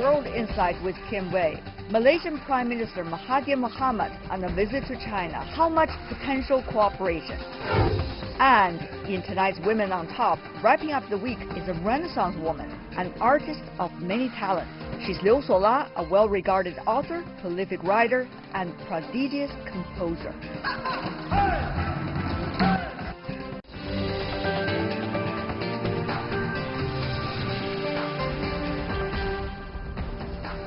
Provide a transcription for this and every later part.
World Insight with Tian Wei. Malaysian Prime Minister Mahathir Mohamad on a visit to China. How much potential cooperation? And in tonight's Women on Top, wrapping up the week is a Renaissance woman, an artist of many talents. She's Liu Sola, a well-regarded author, prolific writer, and prodigious composer.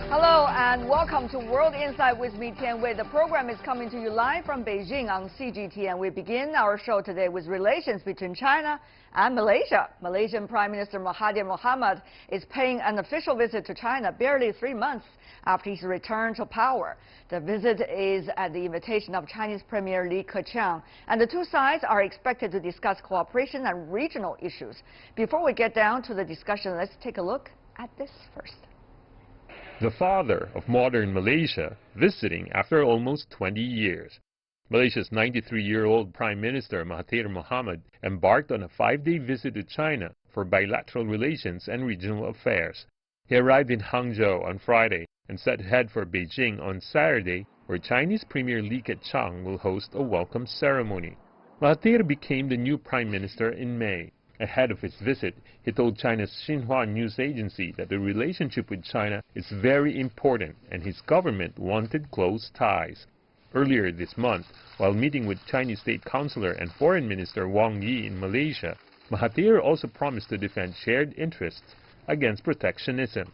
Hello and welcome to World Insight with me, Tian Wei. The program is coming to you live from Beijing on CGTN. We begin our show today with relations between China and Malaysia. Malaysian Prime Minister Mahathir Mohamad is paying an official visit to China barely 3 months after his return to power. The visit is at the invitation of Chinese Premier Li Keqiang, and the two sides are expected to discuss cooperation and regional issues. Before we get down to the discussion, let's take a look at this first. The father of modern Malaysia visiting after almost 20 years. Malaysia's 93-year-old Prime Minister Mahathir Mohamad embarked on a 5-day visit to China for bilateral relations and regional affairs. He arrived in Hangzhou on Friday and set head for Beijing on Saturday, where Chinese Premier Li Keqiang will host a welcome ceremony. Mahathir became the new Prime Minister in May. Ahead of his visit, he told China's Xinhua news agency that the relationship with China is very important and his government wanted close ties. Earlier this month, while meeting with Chinese State Councillor and Foreign Minister Wang Yi in Malaysia, Mahathir also promised to defend shared interests against protectionism.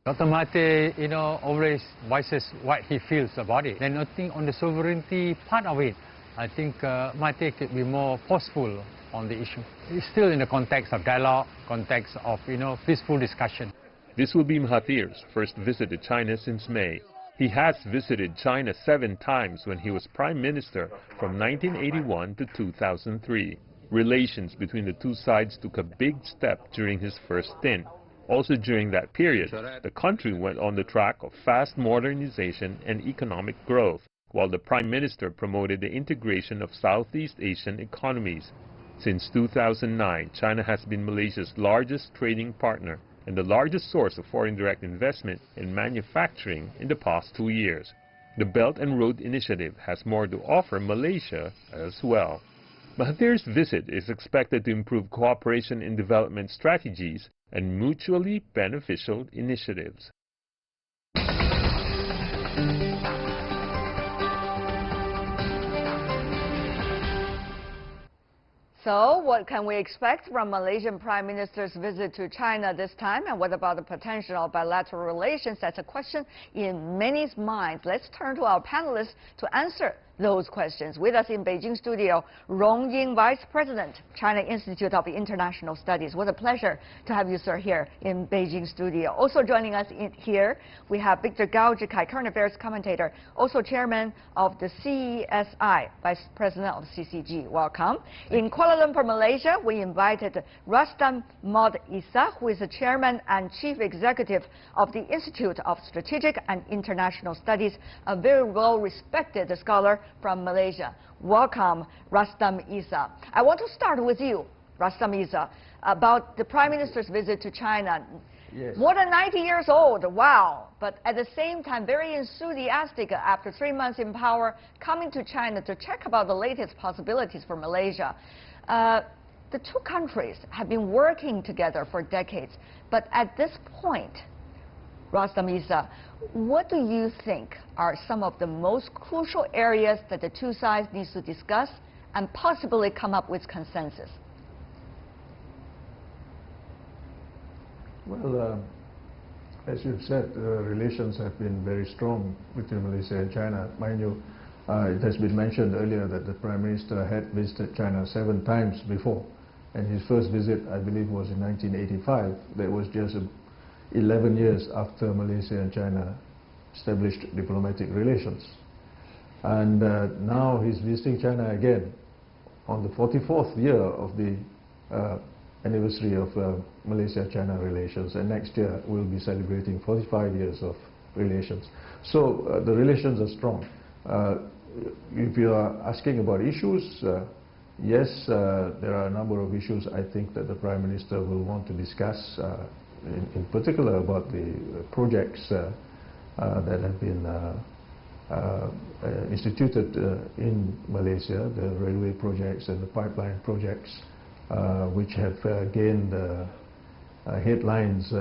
Dr. Mahathir, always voices what he feels about it. Then I think on the sovereignty part of it, I think Mahathir could be more forceful on the issue. It's still in the context of dialogue, context of, peaceful discussion. This will be Mahathir's first visit to China since May. He has visited China 7 times when he was Prime Minister from 1981 to 2003. Relations between the two sides took a big step during his first stint. Also during that period, the country went on the track of fast modernization and economic growth, while the Prime Minister promoted the integration of Southeast Asian economies. Since 2009, China has been Malaysia's largest trading partner and the largest source of foreign direct investment in manufacturing in the past 2 years. The Belt and Road Initiative has more to offer Malaysia as well. Mahathir's visit is expected to improve cooperation in development strategies and mutually beneficial initiatives. So, what can we expect from Malaysian Prime Minister's visit to China this time? And what about the potential of bilateral relations? That's a question in many's minds. Let's turn to our panelists to answer those questions. With us in Beijing studio, Rong Ying, Vice President, China Institute of International Studies. What a pleasure to have you, sir, here in Beijing studio. Also joining us here, we have Victor Gao Zhikai, current affairs commentator, also chairman of the CESI, Vice President of CCG. Welcome. In Kuala Lumpur, Malaysia, we invited Rustam Mod Isa, who is the chairman and chief executive of the Institute of Strategic and International Studies, a very well-respected scholar from Malaysia. Welcome, Rustam Isa. I want to start with you, Rustam Isa, about the Prime Minister's visit to China. Yes. More than 90 years old, wow. But at the same time, very enthusiastic after 3 months in power, coming to China to check about the latest possibilities for Malaysia. The two countries have been working together for decades. But at this point, Rustam Isa, what do you think are some of the most crucial areas that the two sides need to discuss and possibly come up with consensus? Well, as you've said, relations have been very strong between Malaysia and China. Mind you, it has been mentioned earlier that the Prime Minister had visited China 7 times before. And his first visit, I believe, was in 1985. That was just 11 years after Malaysia and China established diplomatic relations. And now he's visiting China again on the 44th year of the anniversary of Malaysia-China relations, and next year we'll be celebrating 45 years of relations. So the relations are strong. If you are asking about issues, yes, there are a number of issues I think that the Prime Minister will want to discuss in particular about the projects that have been instituted in Malaysia, the railway projects and the pipeline projects, which have gained headlines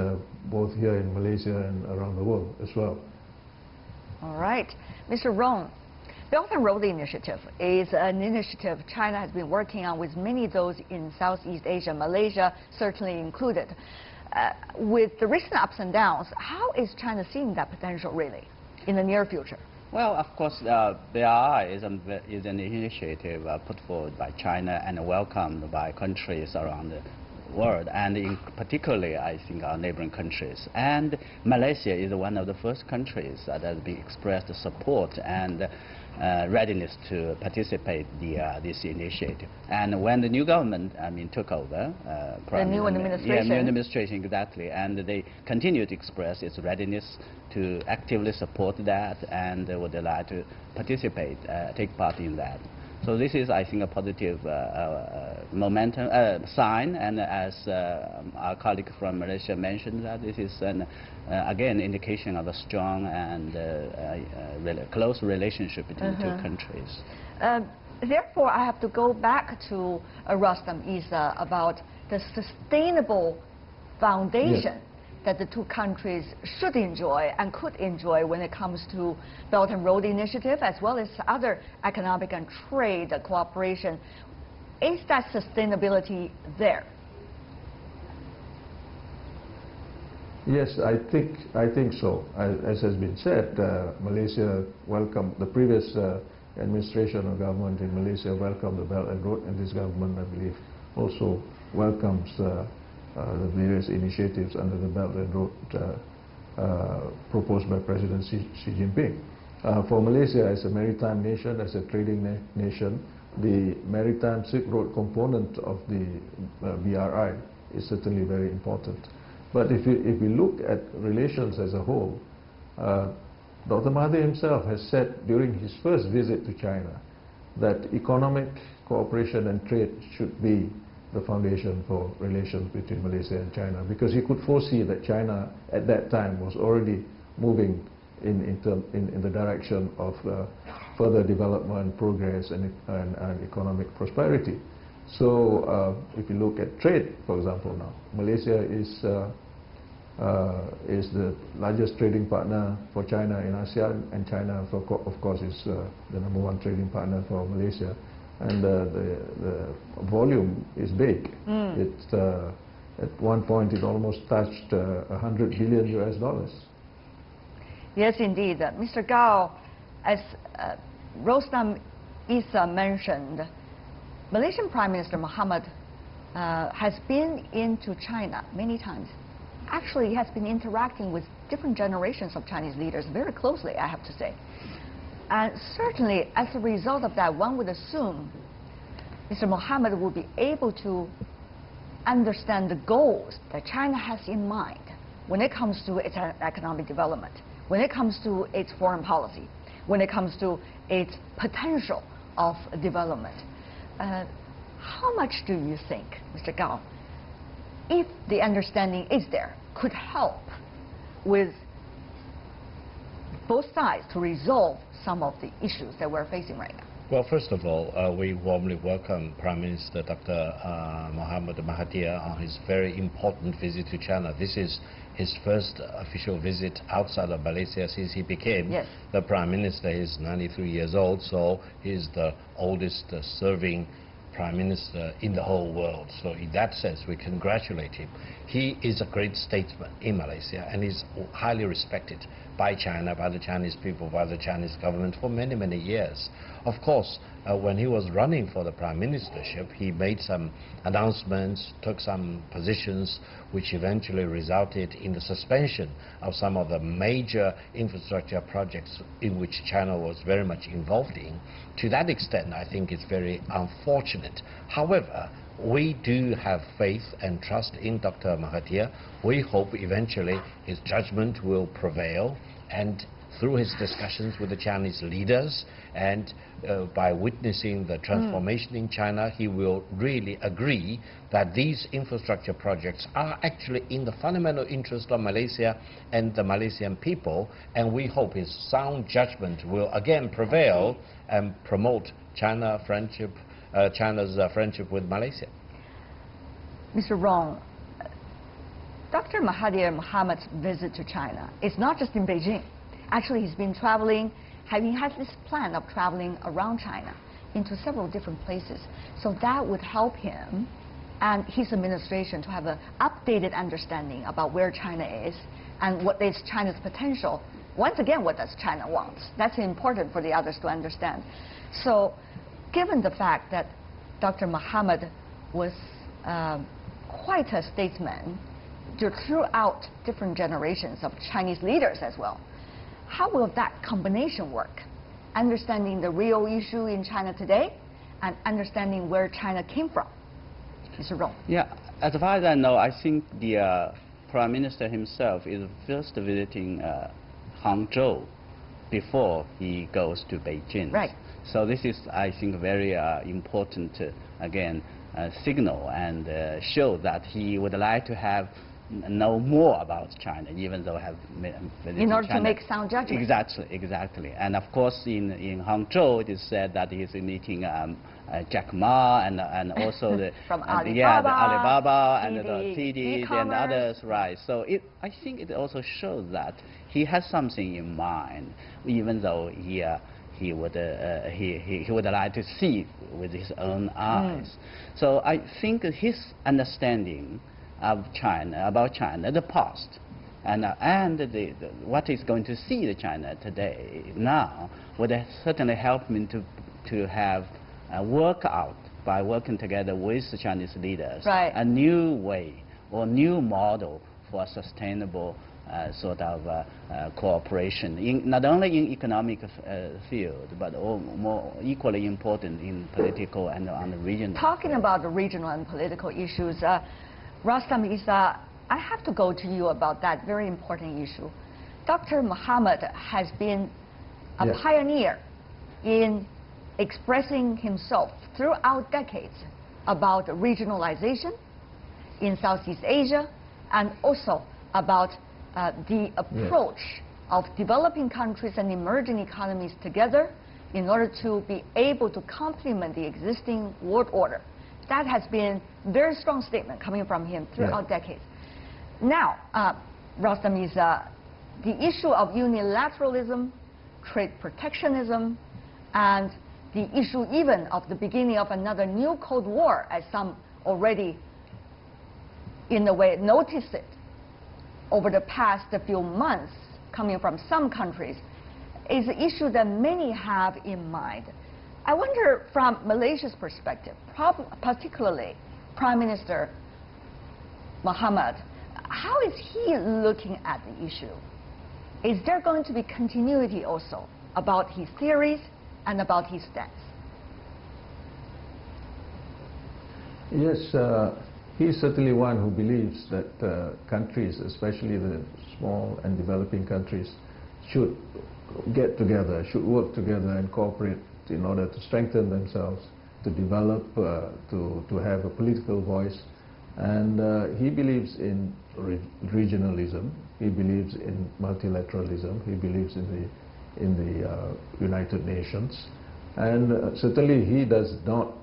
both here in Malaysia and around the world as well. All right. Mr. Rong, Belt and Road Initiative is an initiative China has been working on with many of those in Southeast Asia, Malaysia certainly included. With the recent ups and downs, how is China seeing that potential really in the near future? Well, of course, BRI is an initiative put forward by China and welcomed by countries around the world, and in particularly, I think, our neighboring countries. And Malaysia is one of the first countries that has been expressed support and readiness to participate this initiative. And when the new government, took over, the new administration. Yeah, new administration, exactly, and they continue to express its readiness to actively support that and would like to participate, take part in that. So this is, I think, a positive momentum sign, and as our colleague from Malaysia mentioned, that this is again indication of a strong and close relationship between the two countries. Therefore, I have to go back to Rostam Issa about the sustainable foundation that the two countries should enjoy and could enjoy when it comes to Belt and Road Initiative as well as other economic and trade cooperation. Is that sustainability there? Yes, I think so. As has been said, Malaysia welcomed the previous administration or government in Malaysia welcomed the Belt and Road, and this government, I believe, also welcomes the various initiatives under the Belt and Road proposed by President Xi Jinping. For Malaysia as a maritime nation, as a trading nation, the maritime Silk Road component of the BRI is certainly very important. But if we look at relations as a whole, Dr. Mahathir himself has said during his first visit to China that economic cooperation and trade should be the foundation for relations between Malaysia and China, because he could foresee that China at that time was already moving in the direction of further development, progress, and economic prosperity. So if you look at trade, for example, now Malaysia is the largest trading partner for China in ASEAN, and China, of course, is the #1 trading partner for Malaysia. And the volume is big. It's at one point it almost touched $100 billion US. Yes, indeed. Mr. Gao, as Rostam Issa mentioned, Malaysian Prime Minister Mohamad has been into China many times. Actually, he has been interacting with different generations of Chinese leaders very closely, I have to say. And certainly, as a result of that, one would assume Mr. Mohamad will be able to understand the goals that China has in mind when it comes to its economic development, when it comes to its foreign policy, when it comes to its potential of development. How much do you think, Mr. Gao, if the understanding is there, could help with both sides to resolve some of the issues that we're facing right now? Well, first of all, we warmly welcome Prime Minister Dr. Mohamad Mahathir on his very important visit to China. This is his first official visit outside of Malaysia since he became the Prime Minister. He's 93 years old, so he's the oldest serving Prime Minister in the whole world. So in that sense, we congratulate him. He is a great statesman in Malaysia and is highly respected by China, by the Chinese people, by the Chinese government for many, many years. Of course, when he was running for the Prime Ministership, he made some announcements, took some positions, which eventually resulted in the suspension of some of the major infrastructure projects in which China was very much involved in. To that extent, I think it's very unfortunate. However, we do have faith and trust in Dr. Mahathir. We hope eventually his judgment will prevail, and through his discussions with the Chinese leaders and by witnessing the transformation in China, he will really agree that these infrastructure projects are actually in the fundamental interest of Malaysia and the Malaysian people, and we hope his sound judgment will again prevail and promote China's friendship with Malaysia. Mr. Rong, Dr. Mahathir Mohamad's visit to China is not just in Beijing. Actually, he's been traveling, he has this plan of traveling around China into several different places. So that would help him and his administration to have an updated understanding about where China is and what is China's potential. Once again, what does China want? That's important for the others to understand. So given the fact that Dr. Mohamad was quite a statesman throughout different generations of Chinese leaders as well, how will that combination work? Understanding the real issue in China today and understanding where China came from. Mr. Rong. Yeah, as far as I know, I think the Prime Minister himself is first visiting Hangzhou before he goes to Beijing. Right. So this is, I think, very important, again, signal and show that he would like to know more about China, even though have visited in order China. to make sound judgment. Exactly. And of course, in Hangzhou, it is said that he is meeting Jack Ma and also the from Alibaba and the TD, and others, right? So I think it also shows that he has something in mind, even though he would like to see with his own eyes. So I think his understanding of China, about China, the past, and what is going to see the China today now would certainly help him to have work out by working together with the Chinese leaders a new way or new model for sustainable sort of cooperation, not only in economic field, but more equally important in political and on the regional. Talking about the regional and political issues, Rastam Issa, I have to go to you about that very important issue. Dr. Mohamad has been a pioneer in expressing himself throughout decades about regionalization in Southeast Asia and also about the approach of developing countries and emerging economies together in order to be able to complement the existing world order. That has been a very strong statement coming from him throughout decades. Now, Rastam, is the issue of unilateralism, trade protectionism, and the issue even of the beginning of another new Cold War, as some already, in a way, noticed it over the past few months, coming from some countries, is an issue that many have in mind. I wonder, from Malaysia's perspective, particularly Prime Minister Mohamad, how is he looking at the issue? Is there going to be continuity also about his theories and about his stance? Yes, he's certainly one who believes that countries, especially the small and developing countries, should get together, should work together and cooperate in order to strengthen themselves, to develop, to have a political voice. And he believes in regionalism, he believes in multilateralism, he believes in the United Nations. And certainly he does not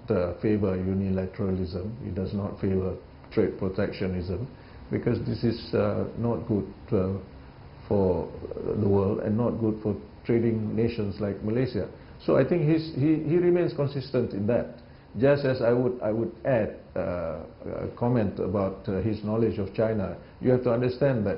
favor unilateralism, he does not favor trade protectionism, because this is not good for the world and not good for trading nations like Malaysia. So I think he remains consistent in that. Just as I would add a comment about his knowledge of China. You have to understand that,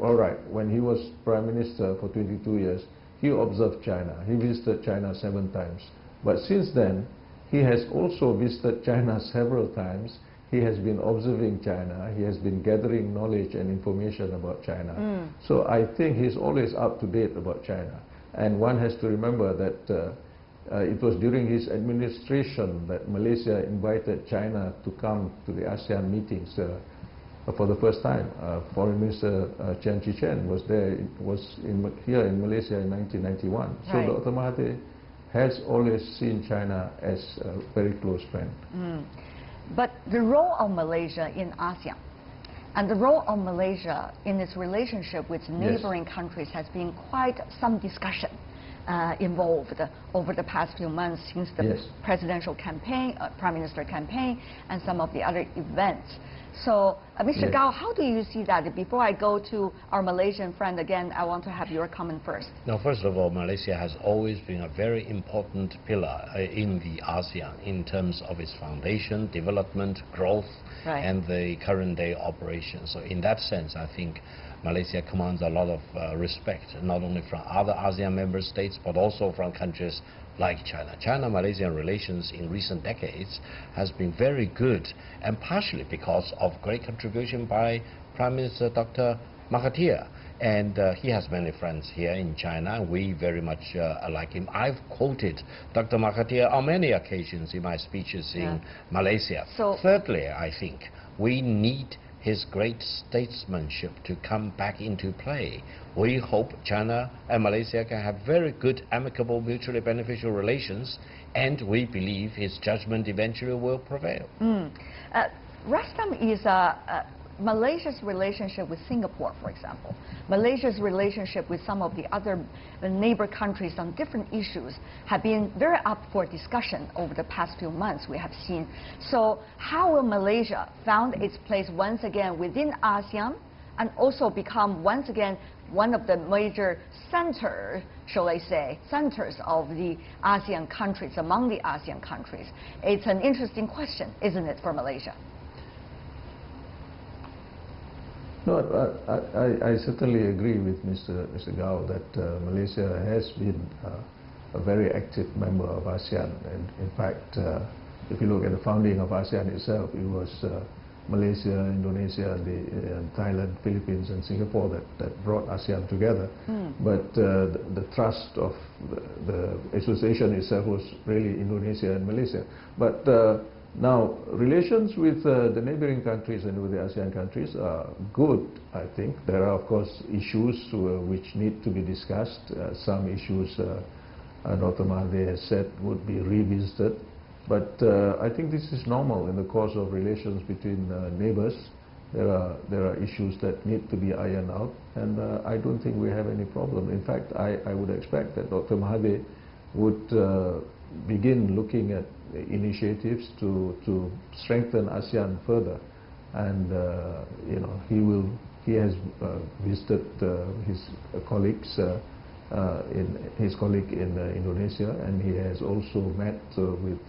all right, when he was Prime Minister for 22 years, he observed China. He visited China 7 times. But since then, he has also visited China several times. He has been observing China. He has been gathering knowledge and information about China. So I think he's always up to date about China. And one has to remember that it was during his administration that Malaysia invited China to come to the ASEAN meetings for the first time. Foreign Minister Chen Chi-chen was here in Malaysia in 1991. Right. So Dr. Mahathir has always seen China as a very close friend. But the role of Malaysia in ASEAN and the role of Malaysia in its relationship with neighboring countries has been quite some discussion involved over the past few months since the presidential campaign, prime minister campaign, and some of the other events. So, Mr. Gao, how do you see that? Before I go to our Malaysian friend again, I want to have your comment first. Now, first of all, Malaysia has always been a very important pillar in the ASEAN in terms of its foundation, development, growth, and the current day operation. So in that sense, I think Malaysia commands a lot of respect, not only from other ASEAN member states, but also from countries like China. China-Malaysian relations in recent decades has been very good, and partially because of great contribution by Prime Minister Dr. Mahathir. And he has many friends here in China. We very much like him. I've quoted Dr. Mahathir on many occasions in my speeches in Malaysia. So thirdly, I think we need his great statesmanship to come back into play. We hope China and Malaysia can have very good, amicable, mutually beneficial relations, and we believe his judgment eventually will prevail. Rustam, is Malaysia's relationship with Singapore, for example, Malaysia's relationship with some of the other neighbor countries on different issues have been very up for discussion over the past few months, we have seen. So how will Malaysia found its place once again within ASEAN and also become once again one of the major centers, shall I say, centers of the ASEAN countries, among the ASEAN countries? It's an interesting question, isn't it, for Malaysia? No, I certainly agree with Mr. Gao that Malaysia has been a very active member of ASEAN. And in fact, if you look at the founding of ASEAN itself, it was Malaysia, Indonesia, Thailand, Philippines, and Singapore that brought ASEAN together. But the thrust of the association itself was really Indonesia and Malaysia. But now, relations with the neighboring countries and with the ASEAN countries are good, I think. There are, of course, issues which need to be discussed. Some issues, Dr. Mahathir has said, would be revisited. But I think this is normal in the course of relations between neighbors. There are issues that need to be ironed out, and I don't think we have any problem. In fact, I would expect that Dr. Mahathir would begin looking at initiatives to strengthen ASEAN further, and you know, he has visited his colleagues in Indonesia, and he has also met with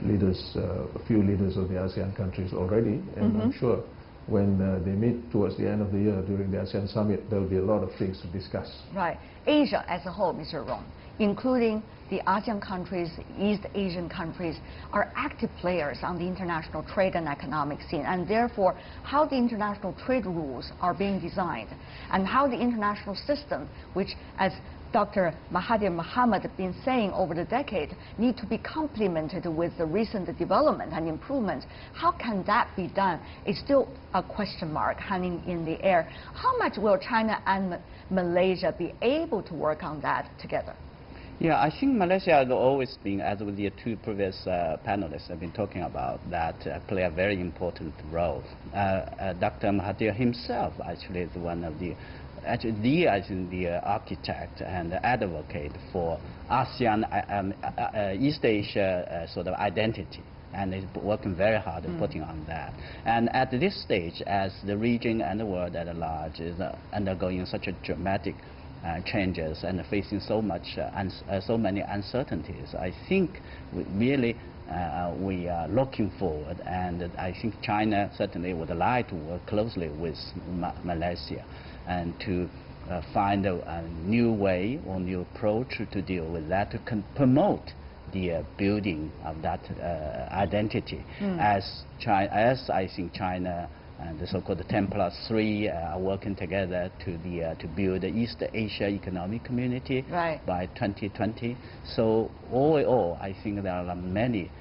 leaders, a few leaders of the ASEAN countries already, and I'm sure when they meet towards the end of the year during the ASEAN summit, there will be a lot of things to discuss. Right. Asia as a whole, Mr. Rong, including the ASEAN countries, East Asian countries, are active players on the international trade and economic scene, and therefore how the international trade rules are being designed and how the international system, which, as Dr. Mahathir Mohamad has been saying over the decade, need to be complemented with the recent development and improvement. How can that be done? It's still a question mark hanging in the air. How much will China and Malaysia be able to work on that together? Yeah, I think Malaysia has always been, as with the two previous panelists have been talking about, that play a very important role. Dr. Mahathir himself actually is one of the architect and advocate for ASEAN, East Asia sort of identity, and is working very hard in putting on that. And at this stage, as the region and the world at large is undergoing such a dramatic changes and facing so many uncertainties, I think we are looking forward, and I think China certainly would like to work closely with Malaysia and to find a new way or new approach to deal with that, to promote the building of that identity, as I think China and the so-called 10+3 are working together to build the East Asia Economic Community by 2020. So all in all, I think there are many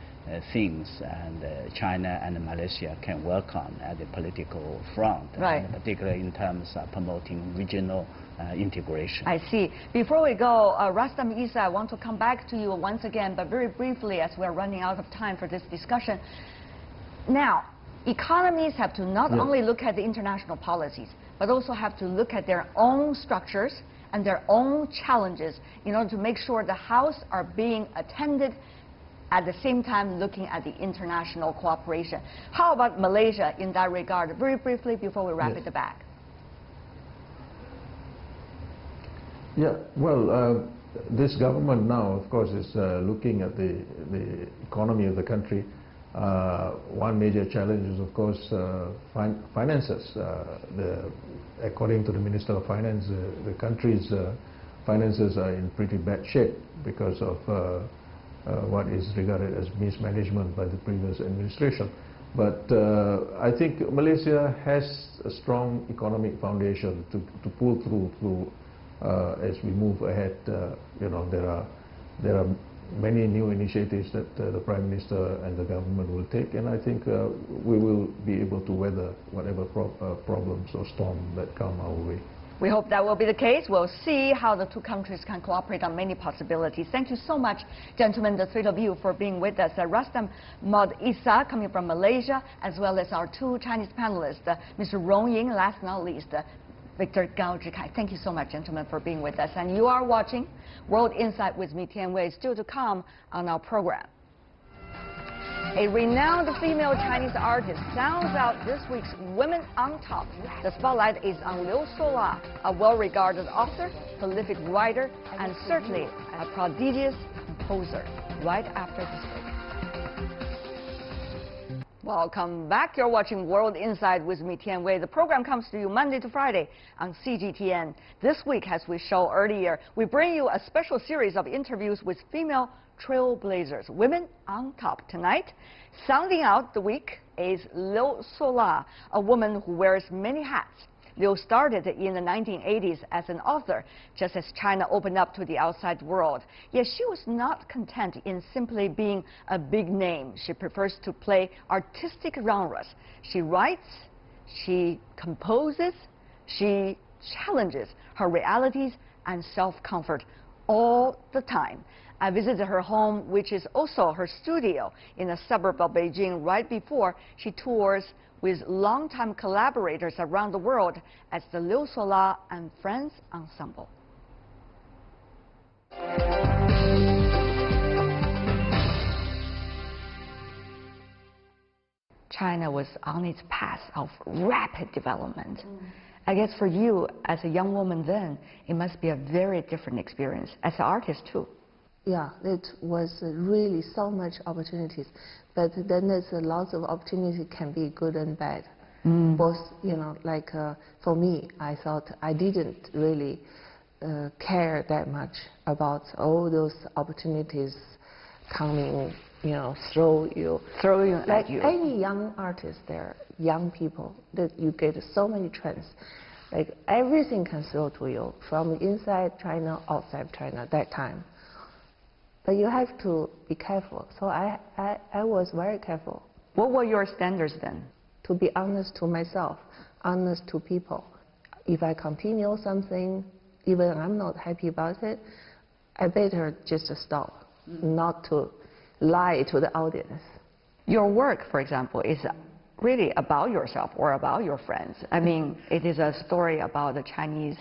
things and China and Malaysia can work on at the political front, right, and particularly in terms of promoting regional integration. I see. Before we go, Rustam Issa, I want to come back to you once again, but very briefly as we're running out of time for this discussion. Now, economies have to not only look at the international policies, but also have to look at their own structures and their own challenges in order to make sure the house are being attended, at the same time looking at the international cooperation. How about Malaysia in that regard? Very briefly before we wrap it back. Yeah, well, this government now, of course, is looking at the economy of the country. One major challenge is, of course, finances. According to the Minister of Finance, the country's finances are in pretty bad shape because of what is regarded as mismanagement by the previous administration. But I think Malaysia has a strong economic foundation to pull through as we move ahead. You know, there are many new initiatives that the Prime Minister and the government will take, and I think we will be able to weather whatever problems or storms that come our way. We hope that will be the case. We'll see how the two countries can cooperate on many possibilities. Thank you so much, gentlemen, the three of you, for being with us. Rustam Maud Issa, coming from Malaysia, as well as our two Chinese panelists, Mr. Rong Ying, last but not least, Victor Gao Zhikai. Thank you so much, gentlemen, for being with us. And you are watching World Insight with me, Tian Wei, still to come on our program. A renowned female Chinese artist sounds out this week's Women on Top. The spotlight is on Liu Sola, a well-regarded author, prolific writer, and certainly a prodigious composer. Right after this break. Welcome back. You're watching World Insight with me, Tian Wei. The program comes to you Monday to Friday on CGTN. This week, as we showed earlier, we bring you a special series of interviews with female trailblazers, Women on Top. Tonight, sounding out the week is Liu Sola, a woman who wears many hats. Liu started in the 1980s as an author, just as China opened up to the outside world. Yet she was not content in simply being a big name. She prefers to play artistic genres. She writes, she composes, she challenges her realities and self-comfort all the time. I visited her home, which is also her studio, in a suburb of Beijing right before she tours with longtime collaborators around the world as the Liu Sola and Friends Ensemble. China was on its path of rapid development. I guess for you, as a young woman then, it must be a very different experience, as an artist too. Yeah, it was really so much opportunities, but then there's lots of opportunity can be good and bad. Both, you know, like for me, I thought I didn't really care that much about all those opportunities coming, you know, throw you Like any young artist there, young people, that you get so many trends. Like everything can throw to you from inside China, outside China that time. But you have to be careful. So I was very careful. What were your standards then? To be honest to myself, honest to people. If I continue something, even I'm not happy about it, I better just stop, not to lie to the audience. Your work, for example, is really about yourself or about your friends. I mean, it is a story about the Chinese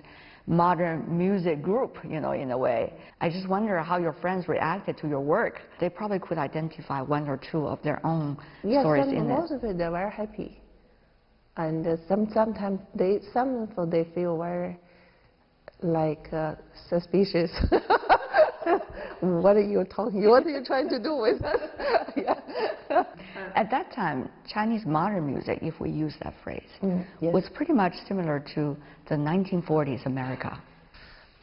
modern music group, you know, in a way. I just wonder how your friends reacted to your work. They probably could identify one or two of their own stories in it. Most of it, they're very happy. And sometimes some of them, they feel very, like, suspicious. What are you talking? What are you trying to do with us? At that time, Chinese modern music, if we use that phrase, yes. was pretty much similar to the 1940s America.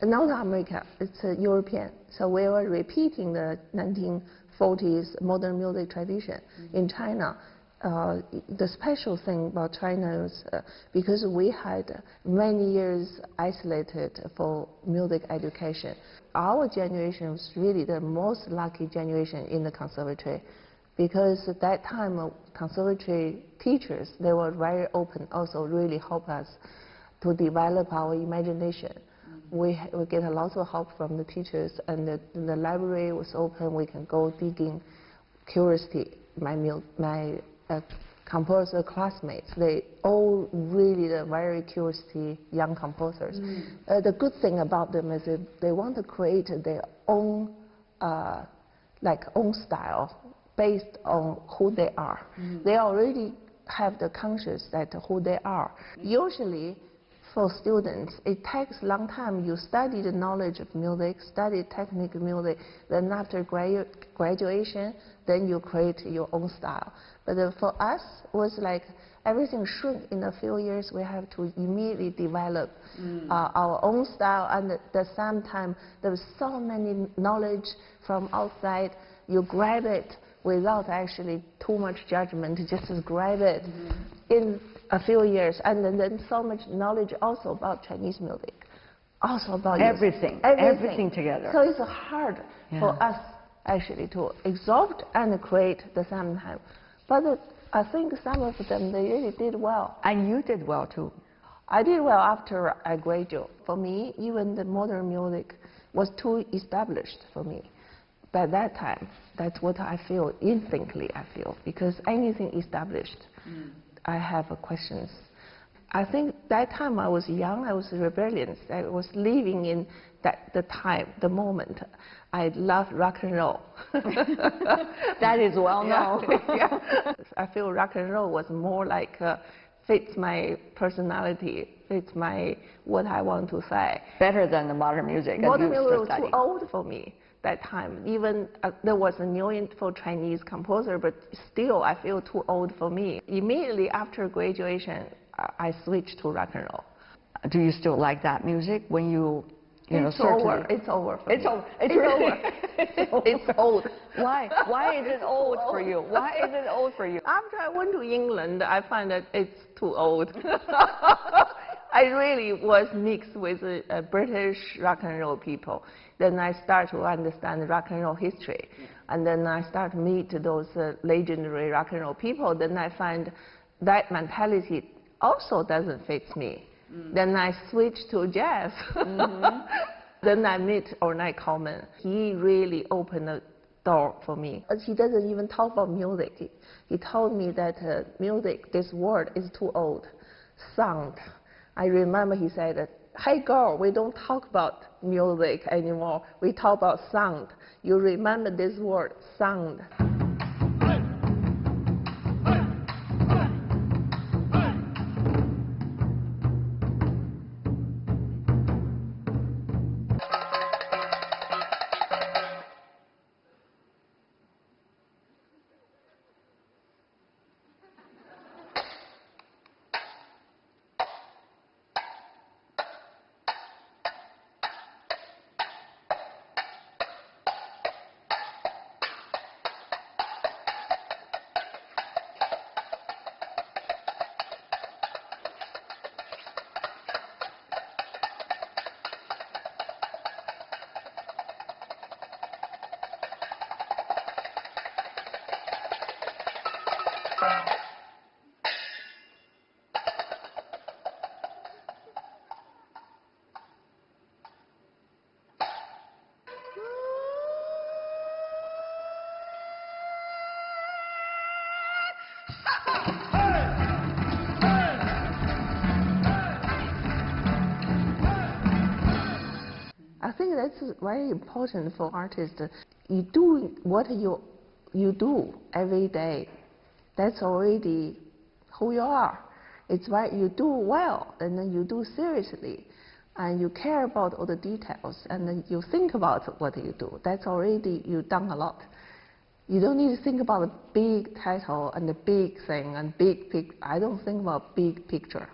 Not America, it's European. So we were repeating the 1940s modern music tradition. In China, the special thing about China is because we had many years isolated for music education. Our generation was really the most lucky generation in the conservatory because at that time, conservatory teachers, they were very open, also really help us to develop our imagination. We get a lot of help from the teachers, and the library was open. We can go digging. Curiosity, my composer classmates, they all really very curious young composers. The good thing about them is that they want to create their own, own style based on who they are. They already have the conscious that who they are. Usually, for students, it takes a long time. You study the knowledge of music, study technique of music, then after graduation, then you create your own style. But for us, it was like everything shrunk in a few years. We have to immediately develop our own style, and at the same time, there was so many knowledge from outside. You grab it without actually too much judgment, just grab it in a few years, and then so much knowledge also about Chinese music, also about everything together. So it's hard for us actually to absorb and create at the same time. But I think some of them, they really did well. And you did well too. I did well after I graduated. For me, even the modern music was too established for me. By that time, that's what I feel, instinctively I feel, because anything established, I have questions. I think that time I was young, I was rebellious, I was living in the time, the moment. I loved rock and roll. That is well known. I feel rock and roll was more like fits my personality, fits what I want to say. Better than the modern music. Modern music was too old for me that time. Even there was a new for Chinese composer, but still I feel too old for me. Immediately after graduation, I switched to rock and roll. Do you still like that music when you it's over. It's over. It's over. It's over. It's old. Why? Why is it old for you? Why is it old for you? After I went to England, I find that it's too old. I really was mixed with British rock and roll people. Then I start to understand rock and roll history. And then I start to meet those legendary rock and roll people. Then I find that mentality also doesn't fit me. Then I switched to jazz. Then I met Ornette Coleman. He really opened the door for me. But he doesn't even talk about music. He told me that music, this word is too old. Sound. I remember he said, hey girl, we don't talk about music anymore. We talk about sound. You remember this word, sound. I think that's very important for artists. You do what you do every day. That's already who you are. It's why you do well, and then you do seriously, and you care about all the details, and then you think about what you do. That's already, you've done a lot. You don't need to think about a big title and a big thing and big picture. I don't think about big picture.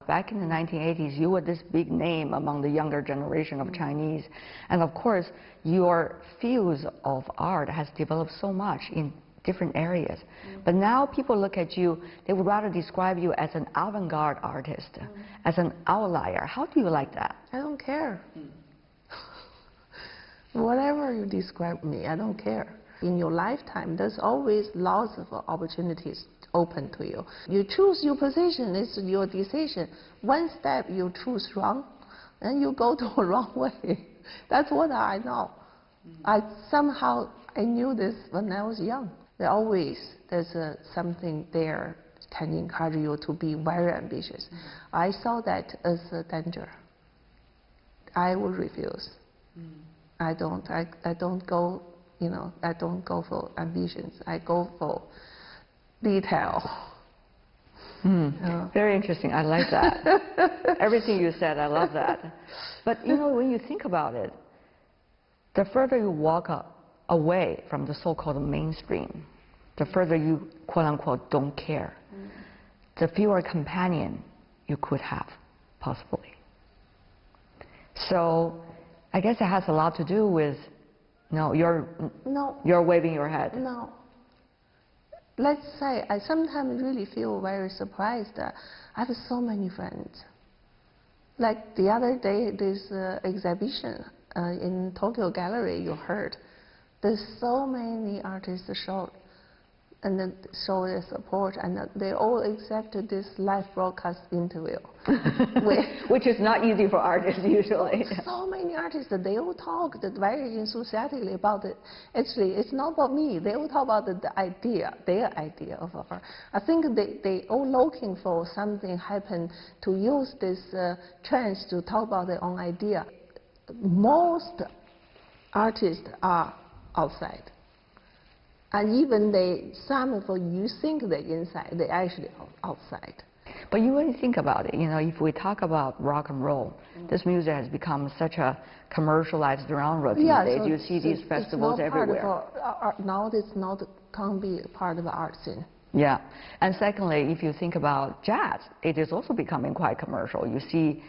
Back in the 1980s, you were this big name among the younger generation of Chinese. And of course, your fields of art has developed so much in different areas. But now people look at you, they would rather describe you as an avant-garde artist, as an outlier. How do you like that? I don't care. Whatever you describe me, I don't care. In your lifetime, there's always lots of opportunities open to you. You choose your position, it's your decision. One step you choose wrong, and you go to a wrong way. That's what I know. I knew this when I was young. There's something there can encourage you to be very ambitious. I saw that as a danger. I would refuse. I don't go, I don't go for ambitions. I go for detail. Very interesting. I like that. Everything you said, I love that. But when you think about it, the further you walk away from the so-called mainstream, the further you, quote-unquote, don't care, the fewer companion you could have, possibly. So I guess it has a lot to do with, you're waving your head. No. Let's say I sometimes really feel very surprised. I have so many friends. Like the other day, this exhibition in Tokyo Gallery, you heard. There's so many artists showed and then show their support, and they all accepted this live broadcast interview. Which is not easy for artists usually. So many artists, they all talked very enthusiastically about it. Actually, it's not about me. They all talk about the idea, their idea of art. I think they all looking for something happen to use this chance to talk about their own idea. Most artists are outside. And even some of you think they're inside, they're actually outside. But you really think about it, if we talk about rock and roll, this music has become such a commercialized genre these days. You see these festivals everywhere. Now it's not can't be part of the art scene. Yeah, and secondly, if you think about jazz, it is also becoming quite commercial. You see,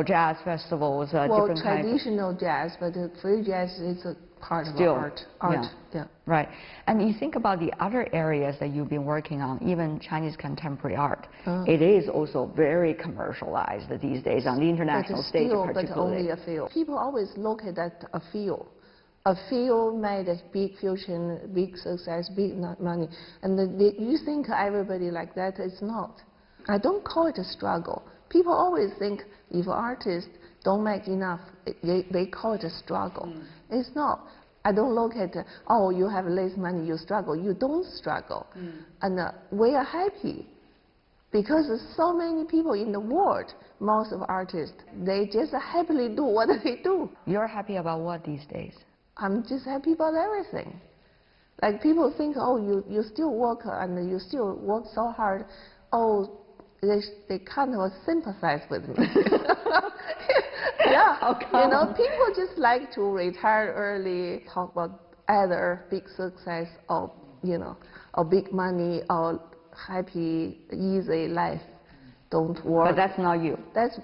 jazz festivals, different kinds. Well, traditional jazz, but free jazz is a part of art. Yeah. Right. And you think about the other areas that you've been working on, even Chinese contemporary art. It is also very commercialized these days on the international stage, particularly. But only a few. People always look at that a few. A few made a big fusion, big success, big money. And you think everybody like that. It's not. I don't call it a struggle. People always think if artists don't make enough, they call it a struggle. It's not. I don't look at, you have less money, you struggle. You don't struggle. And we are happy because there's so many people in the world, most of artists, they just happily do what they do. You're happy about what these days? I'm just happy about everything. Like people think, you still work and you still work so hard. They kind of sympathize with me. Yeah, people just like to retire early, talk about either big success or, or big money or happy, easy life. Don't work. But that's not you.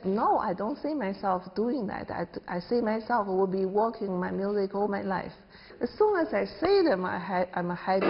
No, I don't see myself doing that. I see myself will be working my music all my life. As soon as I say them, I'm happy.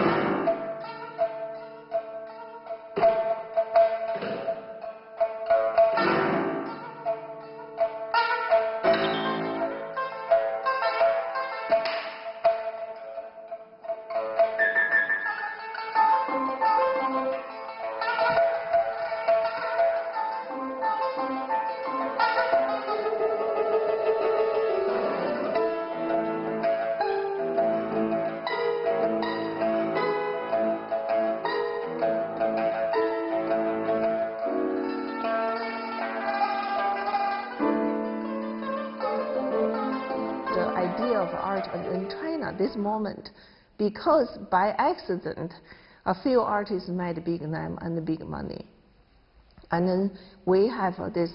Of art in China, this moment, because by accident, a few artists made big name and big money. And then we have this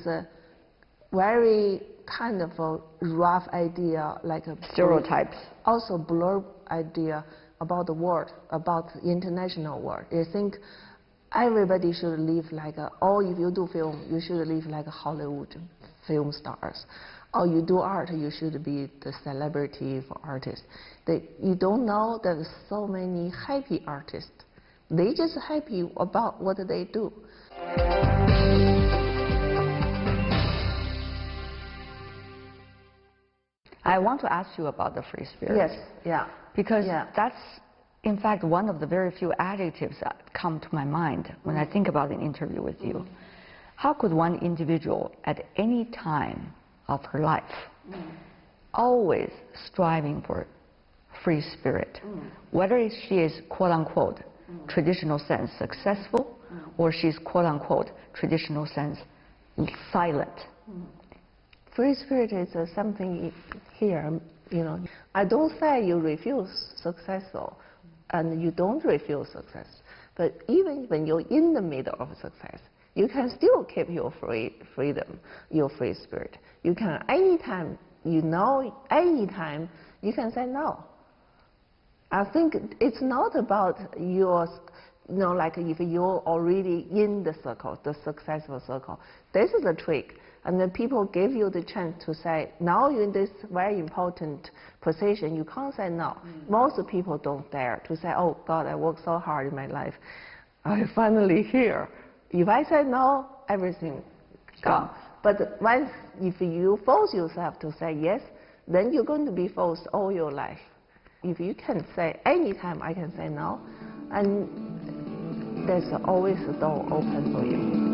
very kind of a rough idea, like a stereotypes. Also blurred idea about the world, about the international world. You think everybody should live like or if you do film, you should live like Hollywood film stars. Or you do art, you should be the celebrity for artists. You don't know there's so many happy artists. They just happy about what they do. I want to ask you about the free spirit. Yes, yeah. Because that's, in fact, one of the very few adjectives that come to my mind when I think about an interview with you. How could one individual at any time of her life always striving for free spirit, whether she is quote-unquote traditional sense successful or she's quote-unquote traditional sense silent? Free spirit is something here, you know. I don't say you refuse successful and you don't refuse success, but even when you're in the middle of success, you can still keep your freedom, your free spirit. You can anytime, anytime you can say no. I think it's not about your, like if you're already in the circle, the successful circle. This is the trick. And then people give you the chance to say, now you're in this very important position, you can't say no. Most people don't dare to say, oh God, I worked so hard in my life. I'm finally here. If I say no, everything gone. But once, if you force yourself to say yes, then you're going to be forced all your life. If you can say, anytime I can say no, and there's always a door open for you.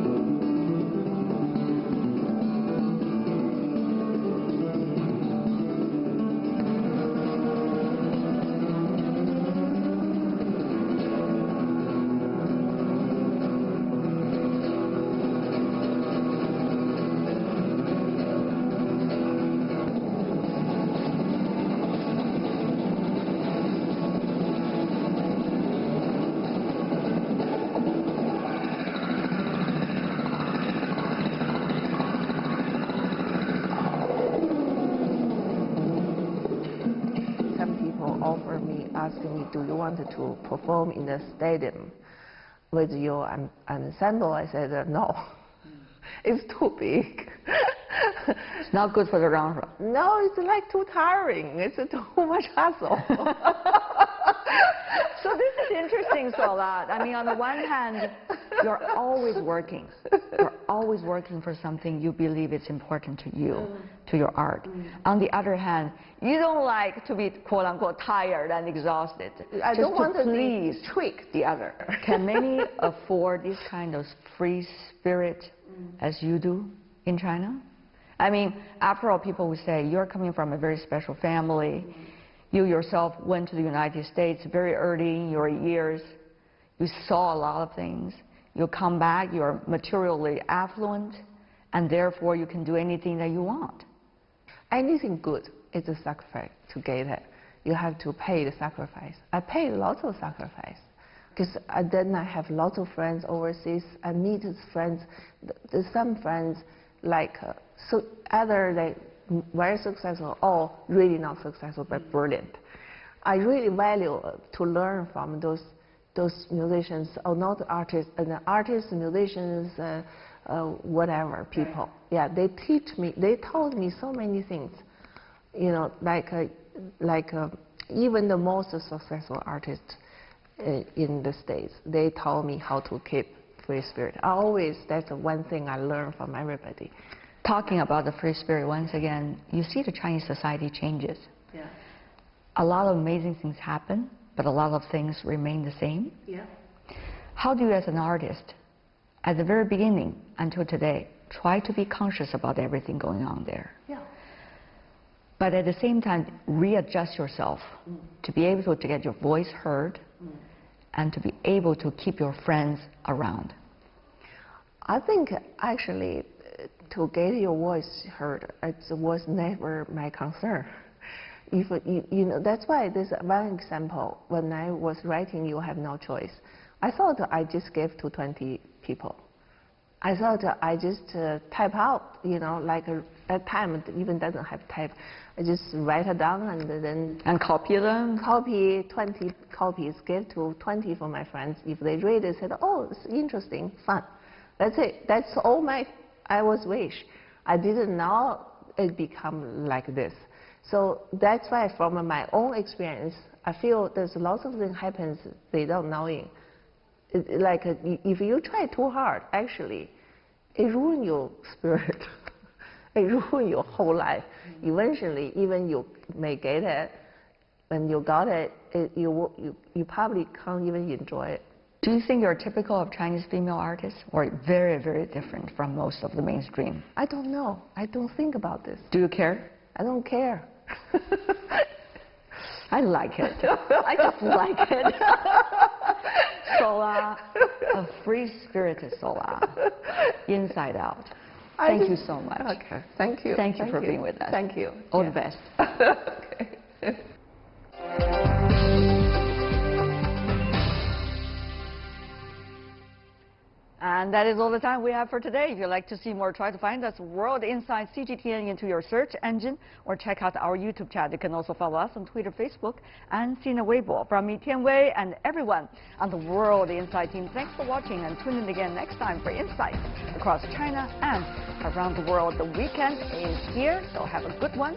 Offer me, asking me, do you want to perform in the stadium with your ensemble? I said, no, it's too big. It's not good for the long run. No, it's like too tiring. It's too much hassle. So this is interesting, Sola. I mean, on the one hand, you're always working. You're always working for something you believe is important to you, to your art. On the other hand, you don't like to be quote-unquote tired and exhausted. I just don't want to please trick the other. Can many afford this kind of free spirit as you do in China? I mean, after all, people would say, you're coming from a very special family. You yourself went to the United States very early in your years. You saw a lot of things. You come back, you're materially affluent, and therefore you can do anything that you want. Anything good is a sacrifice to get it. You have to pay the sacrifice. I paid lots of sacrifice. Because then I have lots of friends overseas. I meet friends, some friends like, so either they very successful or really not successful but brilliant. I really value to learn from those musicians, or not artists, musicians, whatever people. Yeah, they teach me. They taught me so many things. You know, like even the most successful artists in the States, they taught me how to keep free spirit. That's one thing I learned from everybody. Talking about the free spirit, once again, you see the Chinese society changes. Yeah. A lot of amazing things happen, but a lot of things remain the same. Yeah. How do you, as an artist, at the very beginning until today, try to be conscious about everything going on there? Yeah. But at the same time, readjust yourself to be able to get your voice heard and to be able to keep your friends around? I think actually to get your voice heard, it was never my concern. If you know, that's why there's one example. When I was writing You Have No Choice, I thought I just gave to 20 people. I thought I just type out, you know, like at time it even doesn't have type. I just write it down and then... And copy them? Copy 20 copies, give to 20 for my friends. If they read it, said, oh, it's interesting, fun. That's it. That's all I was wish. I didn't know it become like this. So that's why from my own experience, I feel there's lots of things happens they don't know it. Like if you try too hard, actually, it ruins your spirit. It ruins your whole life. Eventually, even you may get it, when you got it, you probably can't even enjoy it. Do you think you're typical of Chinese female artists, or very, very different from most of the mainstream? I don't know. I don't think about this. Do you care? I don't care. I like it. I just like it. Sola, a free-spirited Sola, inside out. Thank you so much. Okay, thank you. Thank you for being with us. Thank you. All the best. Okay. And that is all the time we have for today. If you'd like to see more, try to find us World Insight CGTN into your search engine or check out our YouTube chat. You can also follow us on Twitter, Facebook, and Sina Weibo. From me, Tian Wei, and everyone on the World Insight team, thanks for watching and tune in again next time for insights across China and around the world. The weekend is here, so have a good one.